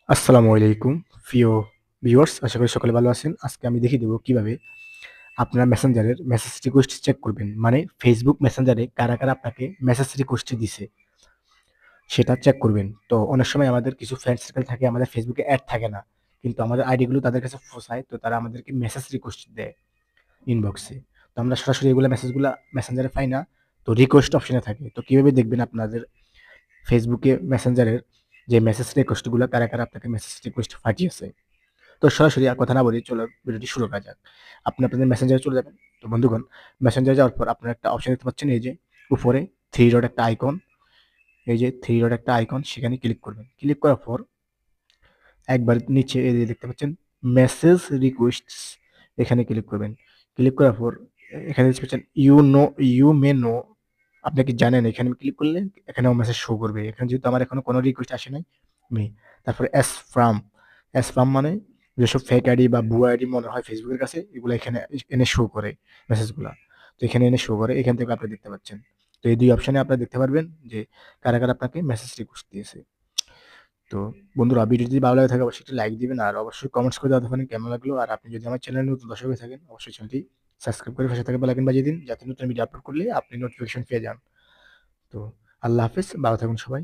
আসসালামু আলাইকুম প্রিয় ভিউয়ার্স, আশা করি সকলে ভালো আছেন। আজকে আমি দেখিয়ে দেব কিভাবে আপনারা মেসেঞ্জারের মেসেজ রিকোয়েস্ট চেক করবেন। মানে ফেসবুক মেসেঞ্জারে কারা আপনাকে মেসেজ রিকোয়েস্ট দিছে সেটা চেক করবেন। তো অনেক সময় আমাদের কিছু ফ্রেন্ড সার্কেল থাকে, আমাদের ফেসবুকে অ্যাড থাকে না, কিন্তু আমাদের আইডি গুলো তাদের কাছে পৌঁছায়, তো তারা আমাদেরকে মেসেজ রিকোয়েস্ট দেয় ইনবক্সে। তো আমরা সরাসরি এগুলো মেসেজগুলো মেসেঞ্জারে পাই না, তো রিকোয়েস্ট অপশনে থাকে। তো কিভাবে দেখবেন আপনাদের ফেসবুকে মেসেঞ্জারের যে মেসেজ রিকোয়েস্ট গুলো কারা আপনাকে মেসেজ রিকোয়েস্ট পাঠিয়েছে। তো সরাসরি আর কথা না বলি, চলো ভিডিওটি শুরু করা যাক। আপনি আপনাদের মেসেঞ্জারে চলে যাবেন। তো বন্ধুগণ, মেসেঞ্জারে যাওয়ার পর আপনারা একটা অপশন দেখতে পাচ্ছেন, এই যে উপরে থ্রি ডট একটা আইকন, এই যে থ্রি ডট একটা আইকন, সেখানে ক্লিক করবেন। ক্লিক করার পর একবার নিচে এই যে দেখতে পাচ্ছেন মেসেজ রিকোয়েস্টস, এখানে ক্লিক করবেন। ক্লিক করার পর এখানে দেখতে পাচ্ছেন ইউ মে নো, আপনি কি জানেন? এখানে ক্লিক করলে এখানেও মেসেজ শো করবে। এখানে যেহেতু আমার এখনো কোনো রিকোয়েস্ট আসে নাই, মে। তারপরে এস ফ্রম মানে যেসব ফেক আইডি বা ভুয়া আইডি মনে হয় ফেসবুকের কাছে, এগুলো এখানে এনে শো করে মেসেজগুলা। তো এখানে এনে শো করে, এখান থেকে আপনি দেখতে পাচ্ছেন। তো এই দুই অপশনে আপনারা দেখতে পারবেন যে কারা আপনাকে মেসেজ রিকোয়েস্ট দিয়েছে। তো বন্ধুরা, ভিডিও যদি ভালো লাগে থাকে অবশ্যই একটি লাইক দিবেন, আর অবশ্যই কমেন্টস করে জানাতে পারেন কেমন লাগলো। আর আপনি যদি আমার চ্যানেলে নতুন দর্শক হয়ে থাকেন, অবশ্যই চ্যানেলটি সাবস্ক্রাইব করে পাশে থাকা বেল আইকন বাজিয়ে দিন, যাতে নতুন ভিডিও আপলোড করলে আপনি নোটিফিকেশন পেয়ে যান। তো আল্লাহ হাফেজ, ভালো থাকুন সবাই।